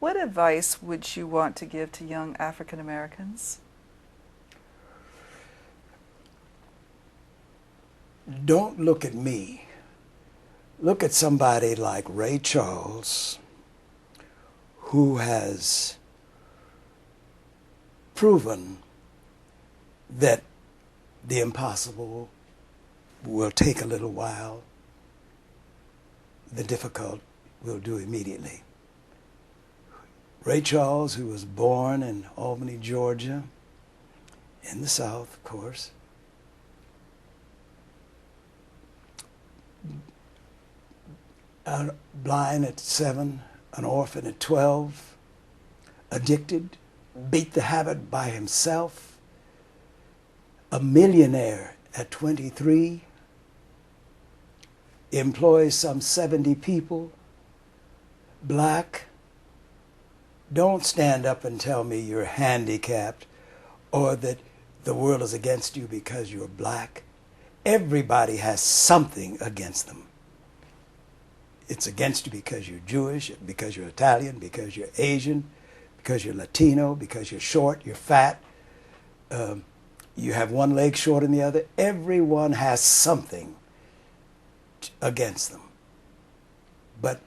What advice would you want to give to young African Americans? Don't look at me. Look at somebody like Ray Charles, who has proven that the impossible will take a little while, the difficult will do immediately. Ray Charles, who was born in Albany, Georgia, in the South, of course, blind at 7, an orphan at 12, addicted, beat the habit by himself, a millionaire at 23, employs some 70 people, black. Don't stand up and tell me you're handicapped or that the world is against you because you're black. Everybody has something against them. It's against you because you're Jewish, because you're Italian, because you're Asian, because you're Latino, because you're short, you're fat, you have one leg shorter than the other. Everyone has something against them. But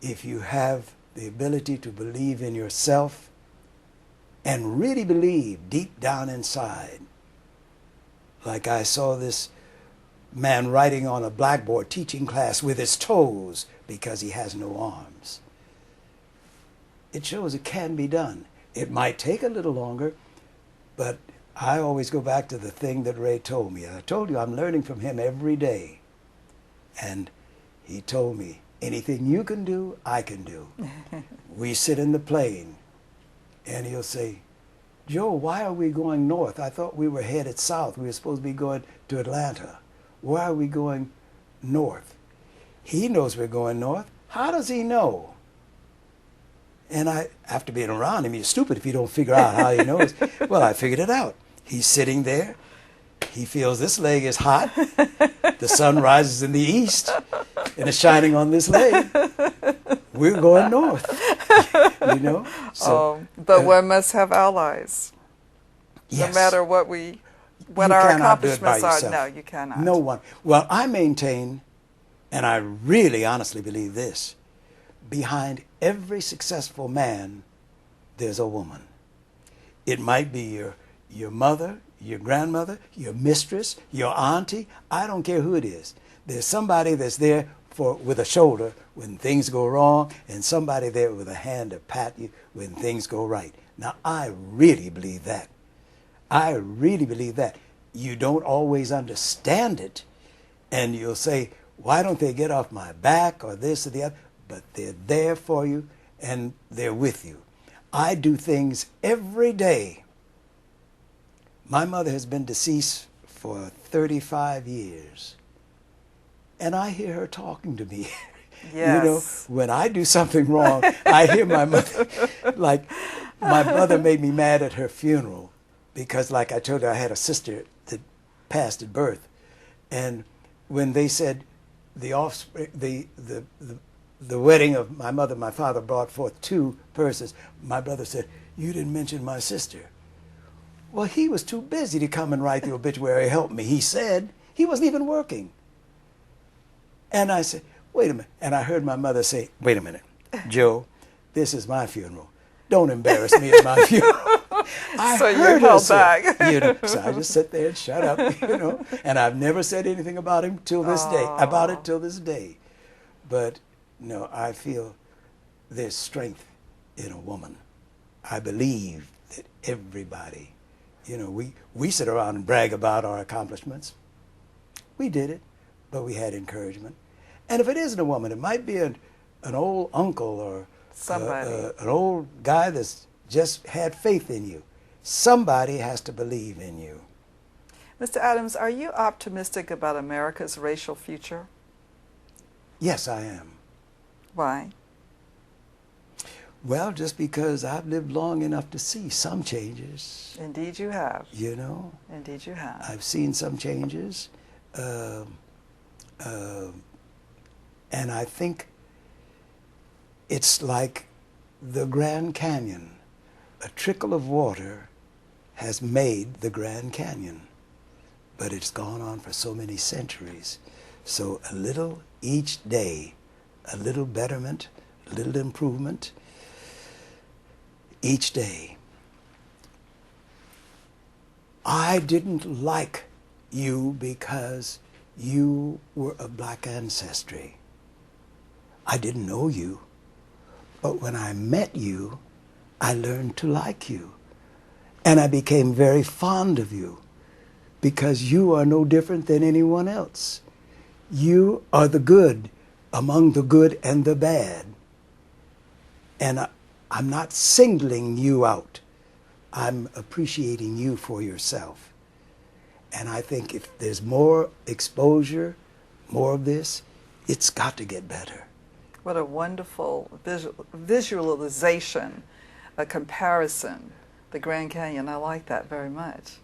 if you have the ability to believe in yourself and really believe deep down inside, like I saw this man writing on a blackboard teaching class with his toes because he has no arms. It shows it can be done. It might take a little longer, but I always go back to the thing that Ray told me. I told you I'm learning from him every day. And he told me, anything you can do, I can do. We sit in the plane, and he'll say, Joe, why are we going north? I thought we were headed south. We were supposed to be going to Atlanta. Why are we going north? He knows we're going north. How does he know? And I, after being around him, you're stupid if you don't figure out how he knows. Well, I figured it out. He's sitting there. He feels this leg is hot. The sun rises in the east, and it's shining on this leg. We're going north, you know. So, but one must have allies. yes. No matter what our accomplishments are. Yourself. No, you cannot. No one. Well, I maintain, and I really honestly believe this, behind every successful man, there's a woman. It might be your mother, your grandmother, your mistress, your auntie. I don't care who it is. There's somebody that's there with a shoulder when things go wrong, and somebody there with a hand to pat you when things go right. Now, I really believe that. I really believe that. You don't always understand it, and you'll say, why don't they get off my back or this or the other? But they're there for you, and they're with you. I do things every day. My mother has been deceased for 35 years, and I hear her talking to me. Yes. You know, when I do something wrong, I hear my mother. Like, my mother made me mad at her funeral because, like I told you, I had a sister that passed at birth. And when they said the offspring, the wedding of my mother and my father brought forth 2 persons, my brother said, you didn't mention my sister. Well, he was too busy to come and write the obituary help me. He said he wasn't even working. And I said, wait a minute. And I heard my mother say, wait a minute, Joe, this is my funeral. Don't embarrass me at my funeral. So you held back. You know, so I just sit there and shut up, you know. And I've never said anything about him till this day, about it till this day. But, no, I feel there's strength in a woman. I believe that everybody, you know, we sit around and brag about our accomplishments. We did it, but we had encouragement. And if it isn't a woman, it might be an old uncle or somebody, an old guy that's just had faith in you. Somebody has to believe in you. Mr. Adams, are you optimistic about America's racial future? Yes, I am. Why? Well, just because I've lived long enough to see some changes. Indeed you have. You know? Indeed you have. I've seen some changes. Uh, And I think it's like the Grand Canyon. A trickle of water has made the Grand Canyon, but it's gone on for so many centuries. So a little each day, a little betterment, a little improvement each day. I didn't like you because you were of black ancestry. I didn't know you, but when I met you, I learned to like you. And I became very fond of you because you are no different than anyone else. You are the good among the good and the bad. And I'm not singling you out. I'm appreciating you for yourself. And I think if there's more exposure, more of this, it's got to get better. What a wonderful visualization, a comparison. The Grand Canyon, I like that very much.